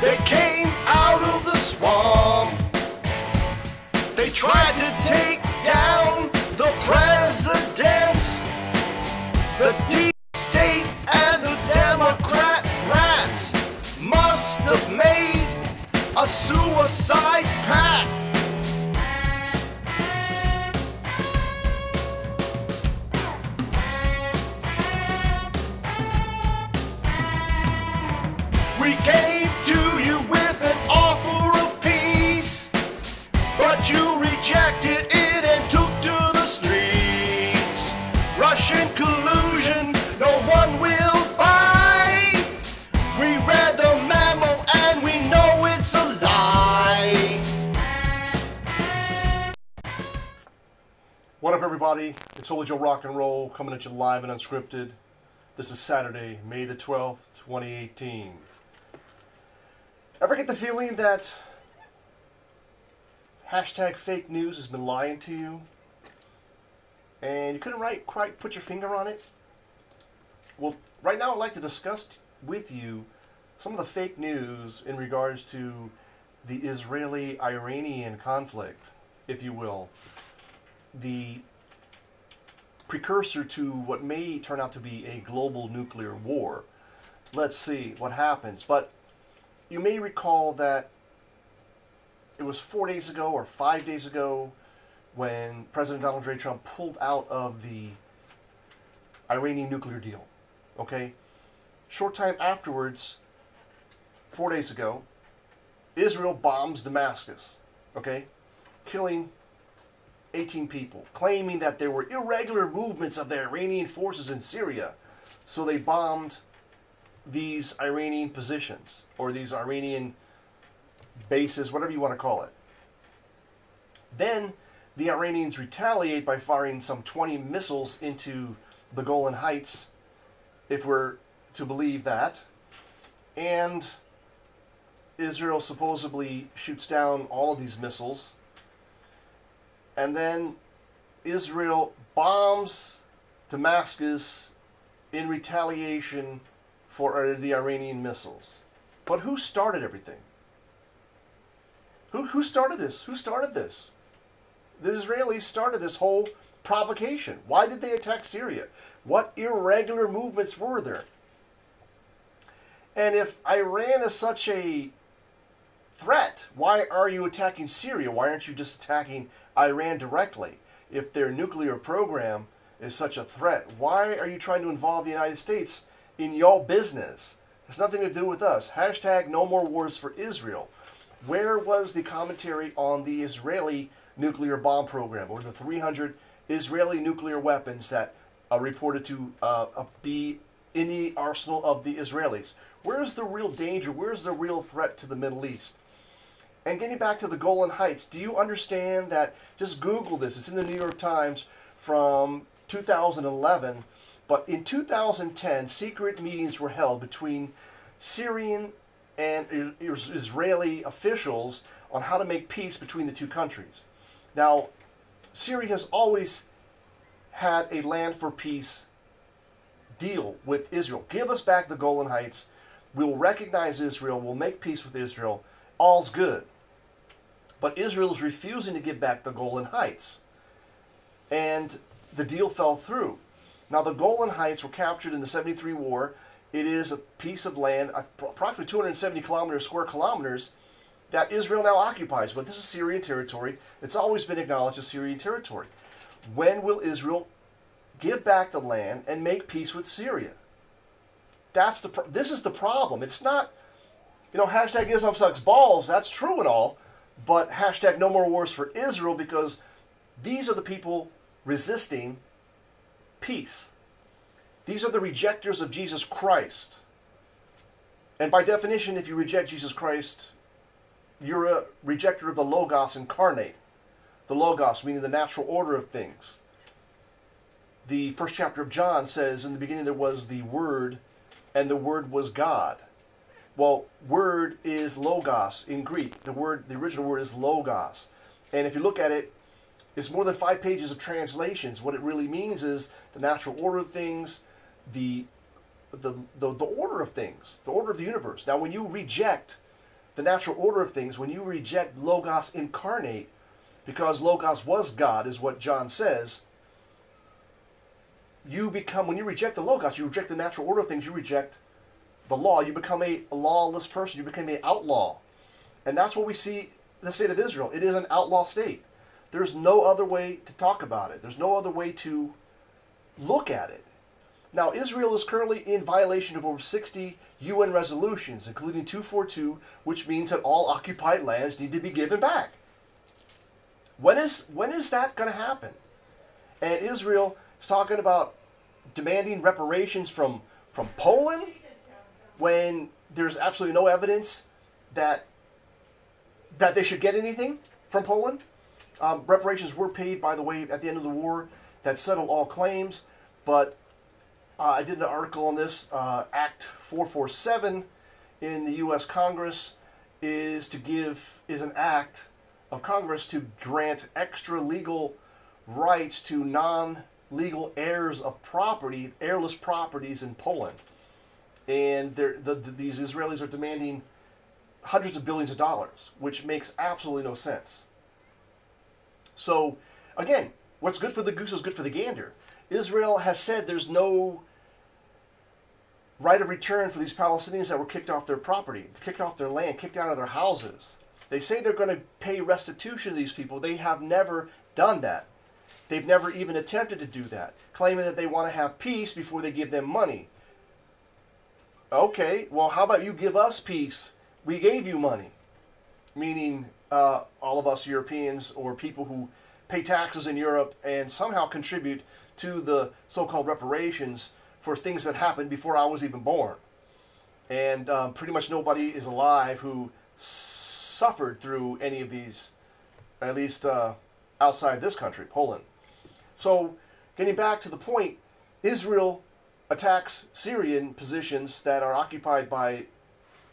They came out of the swamp. They tried to take down the president. The deep state and the Democrat rats must have made a suicide pact. We came to you with an offer of peace, but you rejected it and took to the streets. Russian collusion, no one will buy. We read the memo and we know it's a lie. What up, everybody? It's HolyJoe Rock and Roll coming at you live and unscripted. This is Saturday, May the 12th, 2018. Ever get the feeling that hashtag fake news has been lying to you and you couldn't quite put your finger on it? Well, right now I'd like to discuss with you some of the fake news in regards to the Israeli-Iranian conflict, if you will. The precursor to what may turn out to be a global nuclear war. Let's see what happens. But you may recall that it was 4 days ago or 5 days ago when President Donald J. Trump pulled out of the Iranian nuclear deal. Okay? Short time afterwards, 4 days ago, Israel bombs Damascus. Okay? Killing 18 people, claiming that there were irregular movements of the Iranian forces in Syria. So they bombed these Iranian positions, or these Iranian bases, whatever you want to call it. Then the Iranians retaliate by firing some 20 missiles into the Golan Heights, if we're to believe that. And Israel supposedly shoots down all of these missiles. And then Israel bombs Damascus in retaliation for the Iranian missiles. But who started everything? Who started this? Who started this? The Israelis started this whole provocation. Why did they attack Syria? What irregular movements were there? And if Iran is such a threat, why are you attacking Syria? Why aren't you just attacking Iran directly? If their nuclear program is such a threat, why are you trying to involve the United States in your business? It's nothing to do with us. Hashtag no more wars for Israel. Where was the commentary on the Israeli nuclear bomb program, or the 300 Israeli nuclear weapons that are reported to be in the arsenal of the Israelis? Where's the real danger? Where's the real threat to the Middle East? And getting back to the Golan Heights, do you understand that, just Google this, it's in the New York Times from 2011, but in 2010, secret meetings were held between Syrian and Israeli officials on how to make peace between the two countries. Now, Syria has always had a land for peace deal with Israel. Give us back the Golan Heights. We'll recognize Israel. We'll make peace with Israel. All's good. But Israel is refusing to give back the Golan Heights. And the deal fell through. Now, the Golan Heights were captured in the 73 war. It is a piece of land, approximately 270 square kilometers, that Israel now occupies. But this is Syrian territory. It's always been acknowledged as Syrian territory. When will Israel give back the land and make peace with Syria? This is the problem. It's not, hashtag Islam sucks balls. That's true and all. But hashtag no more wars for Israel, because these are the people resisting peace. These are the rejectors of Jesus Christ. And by definition, if you reject Jesus Christ, you're a rejecter of the Logos incarnate. The Logos, meaning the natural order of things. The first chapter of John says, in the beginning there was the Word, and the Word was God. Well, word is Logos in Greek. The original word is Logos. And if you look at it, it's more than 5 pages of translations. What it really means is the natural order of things, the order of things, the order of the universe. Now, when you reject the natural order of things, when you reject Logos incarnate, because Logos was God, is what John says, you become, when you reject the Logos, you reject the natural order of things, you reject the law, you become a lawless person, you become an outlaw. And that's what we see the state of Israel. It is an outlaw state. There's no other way to talk about it. There's no other way to look at it. Now, Israel is currently in violation of over 60 UN resolutions, including 242, which means that all occupied lands need to be given back. When is that going to happen? And Israel is talking about demanding reparations from Poland when there's absolutely no evidence that they should get anything from Poland. Reparations were paid, by the way, at the end of the war that settled all claims, but I did an article on this. Act 447 in the U.S. Congress is an act of Congress to grant extra legal rights to non-legal heirs of property, heirless properties in Poland. And these Israelis are demanding hundreds of billions of dollars, which makes absolutely no sense. So, again, what's good for the goose is good for the gander. Israel has said there's no right of return for these Palestinians that were kicked off their property, kicked off their land, kicked out of their houses. They say they're going to pay restitution to these people. They have never done that. They've never even attempted to do that, claiming that they want to have peace before they give them money. Okay, well, how about you give us peace? We gave you money. Meaning all of us Europeans or people who pay taxes in Europe and somehow contribute to the so-called reparations for things that happened before I was even born. And pretty much nobody is alive who suffered through any of these, at least outside this country, Poland. So, getting back to the point, Israel attacks Syrian positions that are occupied by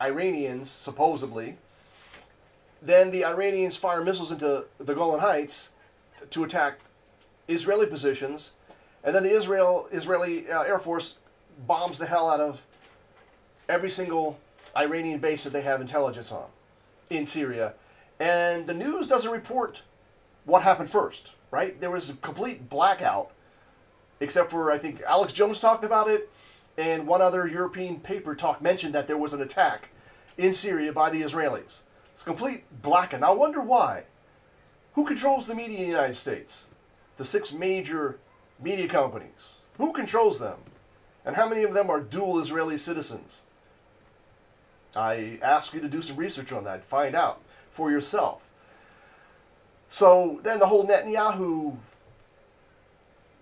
Iranians, supposedly. Then the Iranians fire missiles into the Golan Heights to attack Israeli positions. And then the Israeli Air Force bombs the hell out of every single Iranian base that they have intelligence on in Syria. And the news doesn't report what happened first, right? There was a complete blackout, except for, I think, Alex Jones talked about it, and one other European paper mentioned that there was an attack in Syria by the Israelis. It's a complete blackout. Now, I wonder why. Who controls the media in the United States? The 6 major media companies. Who controls them? And how many of them are dual Israeli citizens? I ask you to do some research on that. Find out for yourself. So then the whole Netanyahu,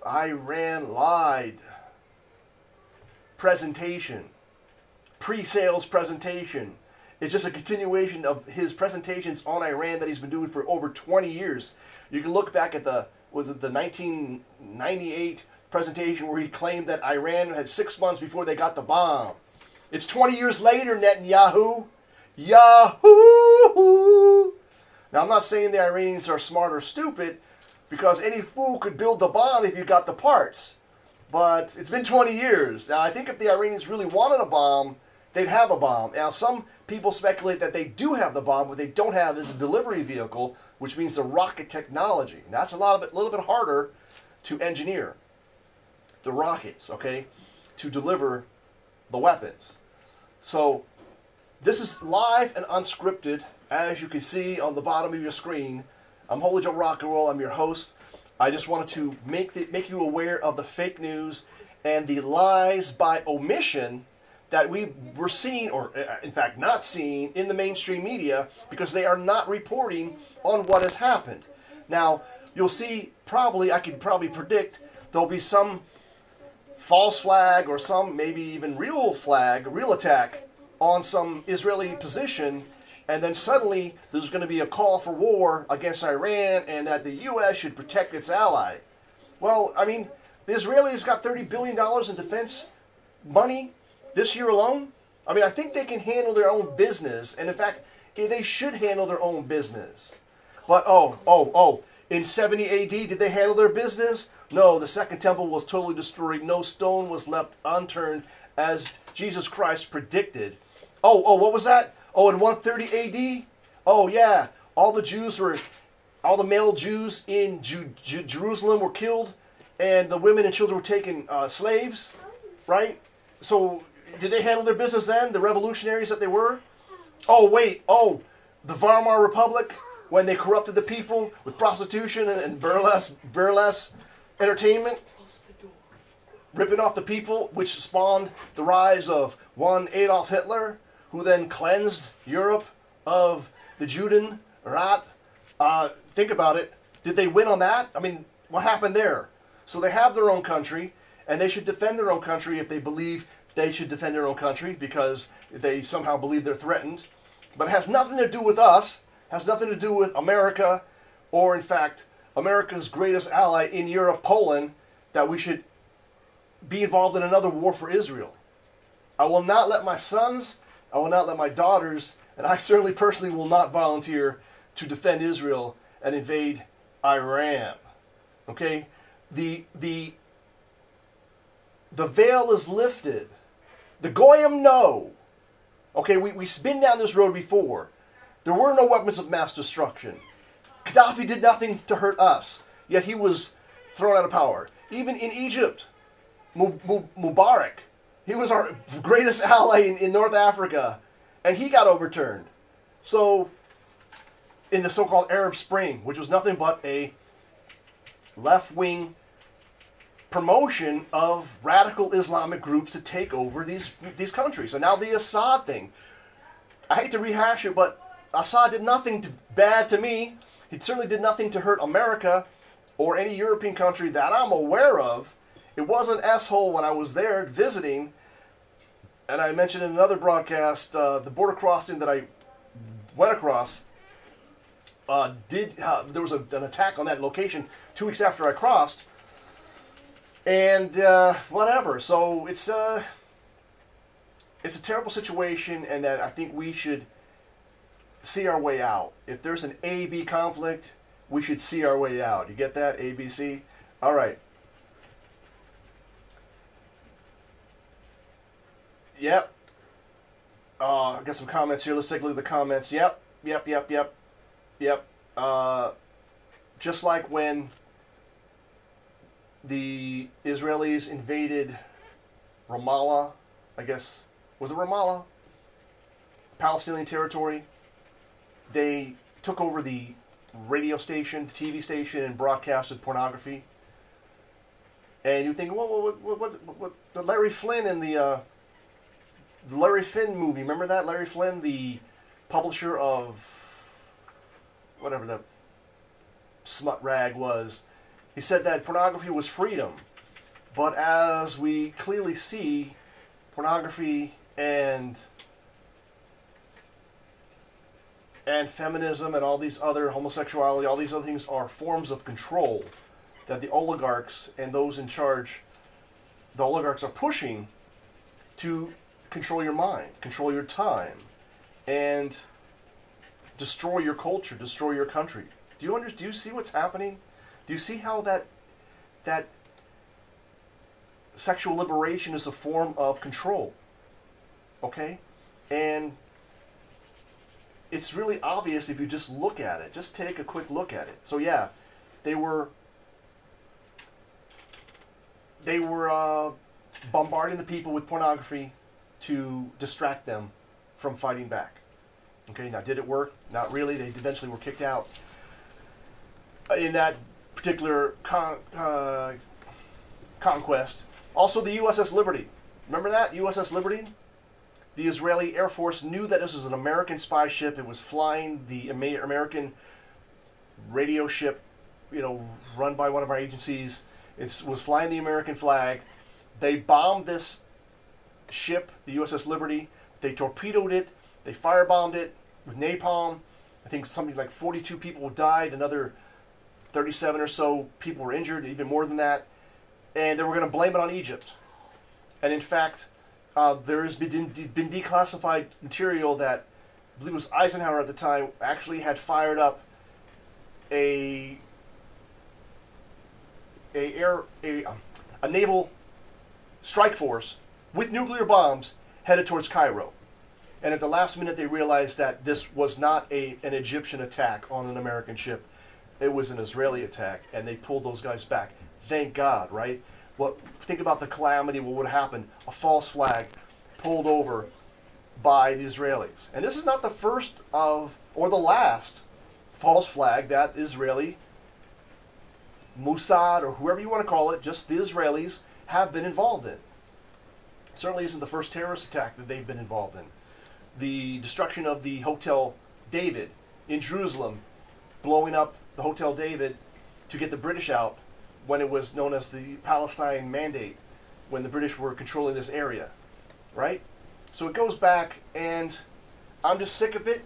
Iran lied presentation, pre-sales presentation. It's just a continuation of his presentations on Iran that he's been doing for over 20 years. You can look back at the 1998 presentation where he claimed that Iran had 6 months before they got the bomb. It's 20 years later, Netanyahu. Yahoo! Now, I'm not saying the Iranians are smart or stupid, because any fool could build the bomb if you got the parts. But it's been 20 years. Now, I think if the Iranians really wanted a bomb, they'd have a bomb. Now, some people speculate that they do have the bomb. What they don't have is a delivery vehicle, which means the rocket technology. And that's a little bit harder to engineer. The rockets, okay, to deliver the weapons. So, this is live and unscripted, as you can see on the bottom of your screen. I'm Holy Joe Rock and Roll. I'm your host. I just wanted to make you aware of the fake news and the lies by omission that we were seeing, or in fact not seeing, in the mainstream media, because they are not reporting on what has happened. Now, you'll see I could probably predict there'll be some false flag or some maybe even real attack on some Israeli position, and then suddenly there's going to be a call for war against Iran and that the U.S. should protect its ally. Well, I mean, the Israelis got $30 billion in defense money this year alone. I mean, I think they can handle their own business, and in fact, they should handle their own business. But, in 70 AD, did they handle their business? No, the Second Temple was totally destroyed. No stone was left unturned, as Jesus Christ predicted. What was that? Oh, in 130 A.D.? Oh, yeah. All the male Jews in Jerusalem were killed, and the women and children were taken slaves, right? So, did they handle their business then, the revolutionaries that they were? Oh, wait. Oh, the Weimar Republic, when they corrupted the people with prostitution and burlesque entertainment, ripping off the people, which spawned the rise of one Adolf Hitler, who then cleansed Europe of the Judenrat. Think about it. Did they win on that? I mean, what happened there? So they have their own country, and they should defend their own country if they believe they should defend their own country, because they somehow believe they're threatened. But it has nothing to do with us, has nothing to do with America, or in fact, America's greatest ally in Europe, Poland, that we should be involved in another war for Israel. I will not let my sons, I will not let my daughters, and I certainly personally will not volunteer to defend Israel and invade Iran. Okay? The veil is lifted. The Goyim know. Okay, we've been down this road before. There were no weapons of mass destruction. Gaddafi did nothing to hurt us, yet he was thrown out of power. Even in Egypt, Mubarak, he was our greatest ally in North Africa, and he got overturned. So, in the so-called Arab Spring, which was nothing but a left-wing promotion of radical Islamic groups to take over these countries. And now the Assad thing. I hate to rehash it, but Assad did nothing bad to me. He certainly did nothing to hurt America or any European country that I'm aware of. It was an S-hole when I was there visiting, and I mentioned in another broadcast, the border crossing that I went across, there was an attack on that location 2 weeks after I crossed, and whatever. So it's a terrible situation, and that I think we should see our way out. If there's an A-B conflict, we should see our way out. You get that? A-B-C? All right. Yep. I got some comments here. Let's take a look at the comments. Yep. Just like when the Israelis invaded Ramallah, I guess, was it Ramallah? Palestinian territory. They took over the radio station, the TV station, and broadcasted pornography. And you think, well, what the Larry Flynn in the Larry Flynn movie, remember that? Larry Flynn, the publisher of whatever the smut rag was, he said that pornography was freedom. But as we clearly see, pornography and feminism and all these other, homosexuality, all these other things are forms of control that the oligarchs and those in charge, the oligarchs are pushing to control your mind, control your time, and destroy your culture, destroy your country. Do you see what's happening? Do you see how that sexual liberation is a form of control? Okay? And it's really obvious if you just look at it. Just take a quick look at it. So yeah, they were bombarding the people with pornography to distract them from fighting back. Okay, now did it work? Not really. They eventually were kicked out. In that particular conquest. Also the USS Liberty. Remember that? USS Liberty? The Israeli Air Force knew that this was an American spy ship. It was flying the American radio ship, run by one of our agencies. It was flying the American flag. They bombed this ship, the USS Liberty. They torpedoed it. They firebombed it with napalm. I think something like 42 people died. Another 37 or so people were injured, even more than that. And they were going to blame it on Egypt. And in fact, there has been declassified material that, I believe it was Eisenhower at the time, actually had fired up a naval strike force with nuclear bombs headed towards Cairo. And at the last minute, they realized that this was not an Egyptian attack on an American ship. It was an Israeli attack, and they pulled those guys back. Thank God, right? Well, think about the calamity, what would have happened. A false flag pulled over by the Israelis. And this is not the first of, or the last, false flag that Israeli, Mossad, or whoever you want to call it, just the Israelis, have been involved in. Certainly isn't the first terrorist attack that they've been involved in. The destruction of the Hotel David in Jerusalem, blowing up the Hotel David to get the British out when it was known as the Palestine Mandate, when the British were controlling this area, right? So it goes back, and I'm just sick of it.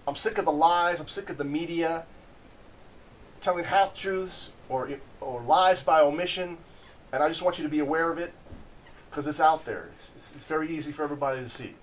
I'm sick of the lies. I'm sick of the media telling half-truths or lies by omission, and I just want you to be aware of it because it's out there. It's very easy for everybody to see.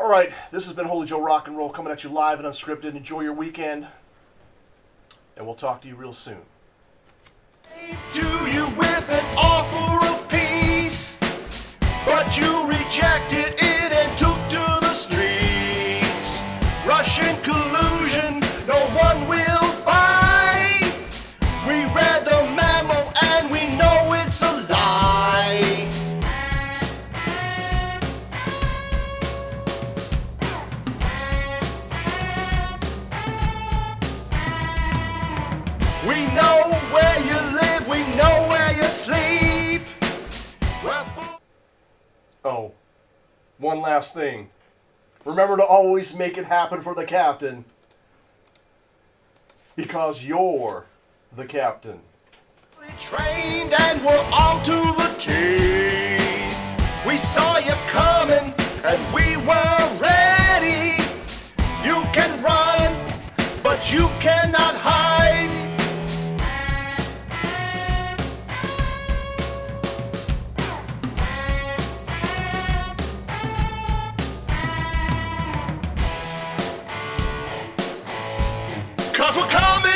All right, this has been Holy Joe Rock and Roll coming at you live and unscripted. Enjoy your weekend, and we'll talk to you real soon. To you with an offer of peace, but you rejected it and took to the streets. Russian collusion, no one will buy. We read the memo and we know it's a lie. We know where you live, we know where you sleep. Oh, one last thing. Remember to always make it happen for the captain. Because you're the captain. Trained and we're on to the team. We saw you coming and we were ready. You can run, but you cannot hide. Cause we're coming!